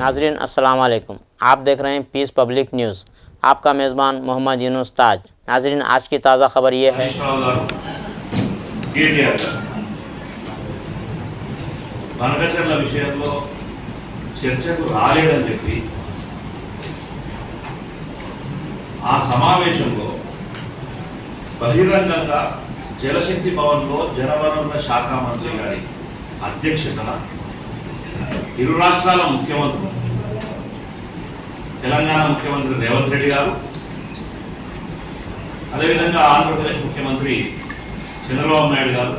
नाजरीन अस्सलाम वालेकुम। आप देख रहे हैं पीस पब्लिक न्यूज़। आपका मेज़बान मोहम्मद यूनुस ताज। नाजरीन आज की ताज़ा खबर ये है బనకచర్ల విషయంలో చర్చకు రాలేదని చెప్పి ఆ సమావేశంలో బహిరంగంగా జలశక్తి భవన్లో జలవనరుల శాఖ మంత్రి గారి అధ్యక్షతన ఇరు రాష్ట్రాల ముఖ్యమంత్రులు తెలంగాణ ముఖ్యమంత్రి రేవంత్ రెడ్డి గారు, అదేవిధంగా ఆంధ్రప్రదేశ్ ముఖ్యమంత్రి చంద్రబాబు నాయుడు గారు,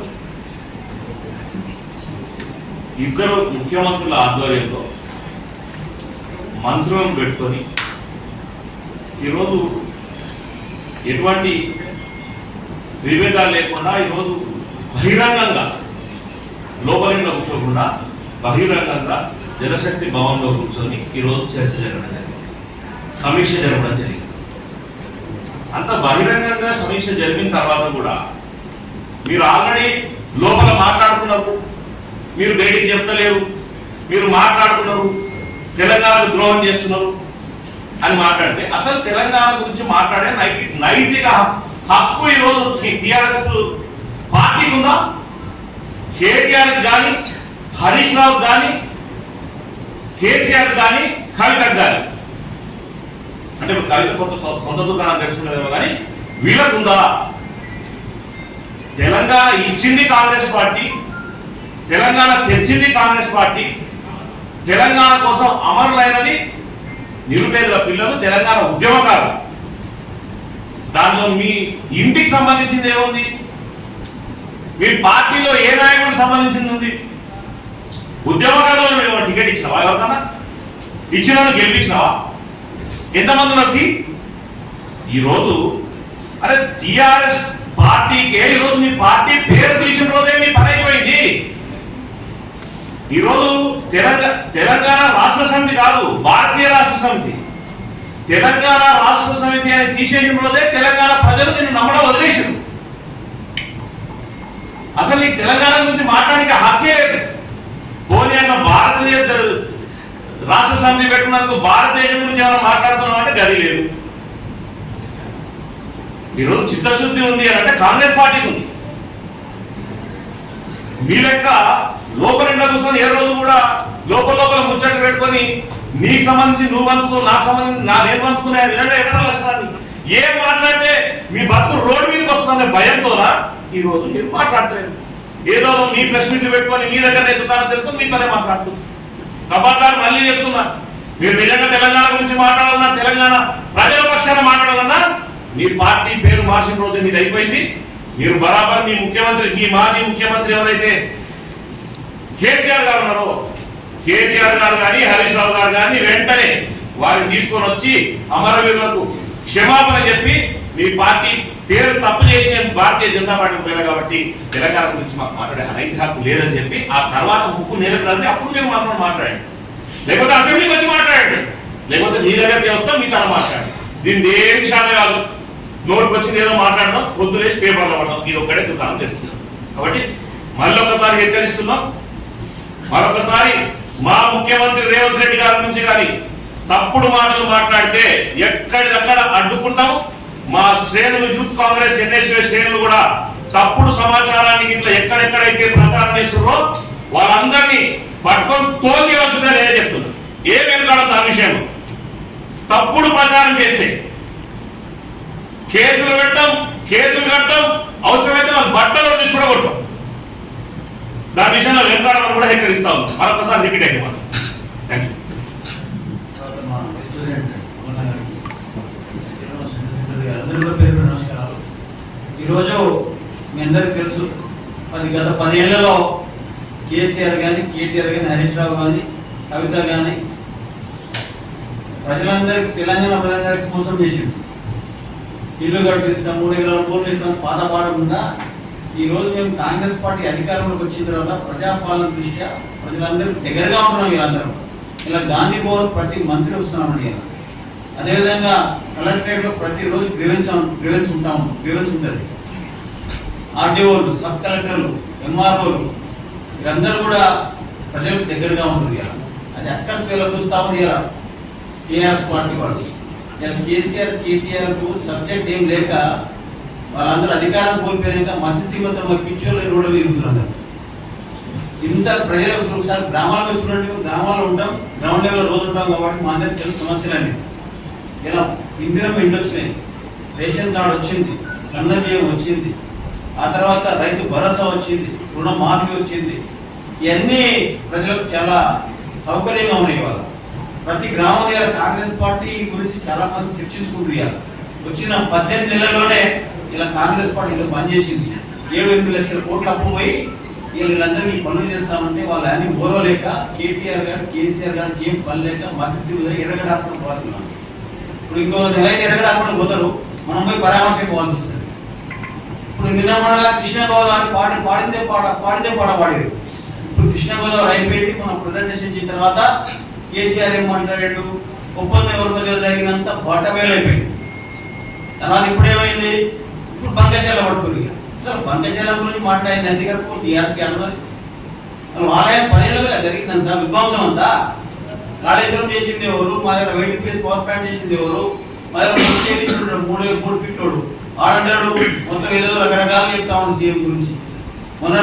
ఇద్దరు ముఖ్యమంత్రుల ఆధ్వర్యంలో మంత్రులను పెట్టుకొని ఈరోజు ఎటువంటి విభేదాలు లేకుండా ఈరోజు బహిరంగంగా లోపలిలో కూర్చోకుండా బహిరంగంగా జలశక్తి భవన్లో కూర్చొని ఈరోజు చర్చ జరగడం జరిగింది, సమీక్ష జరగడం జరిగింది. అంత బహిరంగంగా సమీక్ష జరిగిన తర్వాత కూడా మీరు ఆల్రెడీ లోపల మాట్లాడుతున్నారు, మీరు బయటికి చెప్తలేరు, మీరు మాట్లాడుతున్నారు, తెలంగాణకు ద్రోహం చేస్తున్నారు అని మాట్లాడితే అసలు తెలంగాణ గురించి మాట్లాడే నైతిక హక్కు ఈరోజు టీఆర్ఎస్ పార్టీకి ఉందా? కేటీఆర్ కానీ, హరీష్ రావు కానీ, కేసీఆర్ కానీ, కవితకు కానీ, అంటే కవిత కొత్త సొంత దుకాణం తెలుసుకునేదేమో కానీ వీళ్ళకు ఉందా? తెలంగాణ ఇచ్చింది కాంగ్రెస్ పార్టీ, తెలంగాణ తెచ్చింది కాంగ్రెస్ పార్టీ, తెలంగాణ కోసం అమరులైనది నిరుపేదల పిల్లలు, తెలంగాణ ఉద్యమకారులు. దానిలో మీ ఇంటికి సంబంధించింది ఏముంది? మీ పార్టీలో ఏ నాయకుడికి సంబంధించింది ఉంది? ఉద్యమకారులు మేము టికెట్ ఇచ్చినావా? ఎవరికన్నా ఇచ్చిన గెలిపించినావా? ఎంతమంది నచ్చి ఈరోజు అరే టిఆర్ఎస్ పార్టీకి ఈరోజు మీ పార్టీ పేరు తీసిన రోజే మీ పని అయిపోయింది. ఈరోజు తెలంగాణ రాష్ట్ర సమితి కాదు, భారతీయ రాష్ట్ర సమితి. తెలంగాణ రాష్ట్ర సమితి అని తీసేసిన రోజే తెలంగాణ ప్రజలు నిన్ను నమ్మడం వదిలేసారు. అసలు నీకు తెలంగాణ గురించి మాట్లాడడానికి హక్కే లేదు. పోనీ అన్న భారతీయ రాష్ట్ర సమితి పెట్టుకున్నందుకు భారతదేశం గురించి ఏమైనా మాట్లాడుతున్నాం అంటే గది లేదు. ఈరోజు చిత్తశుద్ధి ఉంది అని అంటే కాంగ్రెస్ పార్టీకి ఉంది. మీ లెక్క లోపల కూర్చొని ఏ రోజు కూడా లోపల ముచ్చట్లు పెట్టుకొని నీకు సంబంధించి నువ్వు పంచుకో, నాకు సంబంధించి నేను పంచుకునే విధంగా ఎక్కడ వస్తుంది? ఏం మాట్లాడితే మీ బతుకు రోడ్డు మీదకి వస్తుందనే భయంతోనా ఈ రోజు మీరు మాట్లాడతారు? ఏదో మీ ప్రెస్ మీట్లు పెట్టుకొని మీ దగ్గర దుకాణం తెలుసుకొని మీతోనే మాట్లాడుతుంది. కబాటారు మళ్ళీ చెప్తున్నా, మీరు నిజంగా తెలంగాణ గురించి మాట్లాడాలన్నా, తెలంగాణ ప్రజల పక్షాన మాట్లాడాలన్నా మీ పార్టీ పేరు మార్చిన రోజు మీరు అయిపోయింది. మీరు బరాబర్ మీ ముఖ్యమంత్రి, మీ మాజీ ముఖ్యమంత్రి ఎవరైతే కేసీఆర్ గారు ఉన్నారో, కేటీఆర్ గారు కానీ, హరీష్ రావు గారు కానీ వెంటనే వారిని తీసుకొని వచ్చి అమరవీరులకు క్షమాపణ చెప్పి మీ పార్టీ పేరు తప్పు చేసిన భారతీయ జనతా పార్టీకి పోయినా కాబట్టి తెలంగాణ గురించి మాకు మాట్లాడే నైతిక హక్కు లేదని చెప్పి ఆ తర్వాత ముక్కు నేరట్లేదు. అప్పుడు మీరు మాత్రం మాట్లాడండి, లేకపోతే అసెంబ్లీకి వచ్చి మాట్లాడండి, లేకపోతే మీ దగ్గరికి వస్తాం మీ తన మాట్లాడండి. దీన్ని దేనికి సాధన కాదు. నోటికి వచ్చింది ఏదో మాట్లాడడం, పొద్దులేసి పేపర్లో పడడం, ఇది ఒక్కడే దుకాణం తెలుస్తుంది. కాబట్టి మళ్ళొకసారి హెచ్చరిస్తున్నాం, మరొకసారి మా ముఖ్యమంత్రి రేవంత్ రెడ్డి గారి నుంచి కానీ తప్పుడు మాటలు మాట్లాడితే ఎక్కడిదక్కడ అడ్డుకుంటాము. మా శ్రేణులు, యూత్ కాంగ్రెస్, ఎన్ఎస్ఏ శ్రేణులు కూడా తప్పుడు సమాచారానికి ఇట్లా ఎక్కడెక్కడైతే ప్రచారం చేస్తున్నారో వాళ్ళందరినీ పట్టుకొని తోలివలసిందే నేనే చెప్తున్నాను. ఏం వెనుకాడం దాని విషయంలో తప్పుడు ప్రచారం చేస్తే కేసులు పెట్టడం, కేసులు కట్టడం, అవసరమైతే మన బట్టలు తీసి కూడా కొట్టడం. దాని విషయంలో వెనుకాడమని కూడా హెచ్చరిస్తా ఉంది. మరొకసారి రిపీట్ అయ్యి థ్యాంక్ యూ. నమస్కారాలు. ఈరోజు మీ అందరికి తెలుసు, గత 10 ఏళ్లలో కేసీఆర్ కానీ, కేటీఆర్ కానీ, హరీష్ రావు కానీ, కవిత కానీ ప్రజలందరికీ, తెలంగాణ ప్రజలందరికీ మోసం చేసింది. ఇల్లు కట్టిస్తాం, 3 ఎకరాల భూములు ఇస్తాం, పాడకుండా ఈరోజు మేము కాంగ్రెస్ పార్టీ అధికారంలోకి వచ్చిన తర్వాత ప్రజాపాలన దృష్ట్యా ప్రజలందరికీ దగ్గరగా ఉంటున్నాం. వీళ్ళందరూ ఇలా గాంధీ భవన్ ప్రతి మంత్రి వస్తున్నామండి. అదేవిధంగా కలెక్టరేట్లో ప్రతిరోజు గ్రీవెన్స్ ఉంటుంది. ఆర్డీఓలు, సబ్ కలెక్టర్లు, ఎంఆర్ఓలు వీరందరూ కూడా ప్రజలకు దగ్గరగా ఉంటుంది. అది అక్కస్వేలో చూస్తామని ఇలా టీఆర్ఎస్ పార్టీ వాళ్ళు ఇలా కేసీఆర్ కేటీఆర్కు సబ్జెక్ట్ ఏం లేక వాళ్ళందరూ అధికారం కోల్పోయాక మధ్యస్థిమత పిచ్చోళ్ళు రోడ్డు తిరుగుతున్నారు. ఇంత ప్రజలకు ఒకసారి గ్రామాలకు చూడండి, గ్రామాల్లో ఉంటాం, గ్రౌండ్ లెవెల్లో రోజు ఉంటాం కాబట్టి మా అందరికి తెలుసు సమస్యలన్నీ. ఇలా ఇందిరమ్మ ఇంటి వచ్చినాయి, రేషన్ కార్డు వచ్చింది, సన్న బియ్యం వచ్చింది, ఆ తర్వాత రైతు భరోసా వచ్చింది, రుణమాఫీ వచ్చింది. ఇవన్నీ ప్రజలకు చాలా సౌకర్యంగా ఉన్నాయి. ఇవాళ ప్రతి గ్రామంలో కాంగ్రెస్ పార్టీ గురించి చాలా మంది చర్చించుకుంటున్నారు. వచ్చిన 18 నెలల్లోనే ఇలా కాంగ్రెస్ పార్టీ ఇలా పనిచేసింది. 7-8 లక్షల కోట్ల అప్పు పోయి వీళ్ళందరినీ పనులు చేస్తామంటే వాళ్ళు అన్ని ఓరవలేక కేటీఆర్ గారు కేసీఆర్ గారికి ఏం పని లేక మధ్యస్థితి ఎరగడాత్మక పోతున్నాం. ఇప్పుడు ఇంకో నెల అయితే ఎరగడాత్మక పోతారు, మనం పోయి పరామర్శం పోవాల్సి వస్తుంది. ఇప్పుడు నిన్న మన కృష్ణా గోదావరి పాడిందే పాడారు. ఇప్పుడు కృష్ణా గోదావరి అయిపోయింది. మనం ప్రజెంటేషన్ ఇచ్చిన తర్వాత కేసీఆర్ ఏం మాట్లాడాడు, ఒప్పందం ఎవరి మధ్య జరిగినంత బట్టబయలు అయిపోయింది. తర్వాత ఇప్పుడు ఏమైంది, ఇప్పుడు బంకచర్ల పడుతుంది. అసలు బంకచర్ల గురించి మాట్లాడింది అధికారులు టీఆర్ఎస్కి అన్నది వాళ్ళ 10 ఏళ్ళుగా జరిగిందంత విధ్వంసం అంతా. కాళేశ్వరం చేసింది ఎవరు, మా దగ్గర వెయిట్ పవర్ ప్లాంట్ చేసింది ఎవరు, మా దగ్గర 3 ఫీట్లోడు ఆడంటాడు. మొత్తం ఏదో రకరకాలు చెప్తా ఉన్నాడు సీఎం గురించి. మొన్న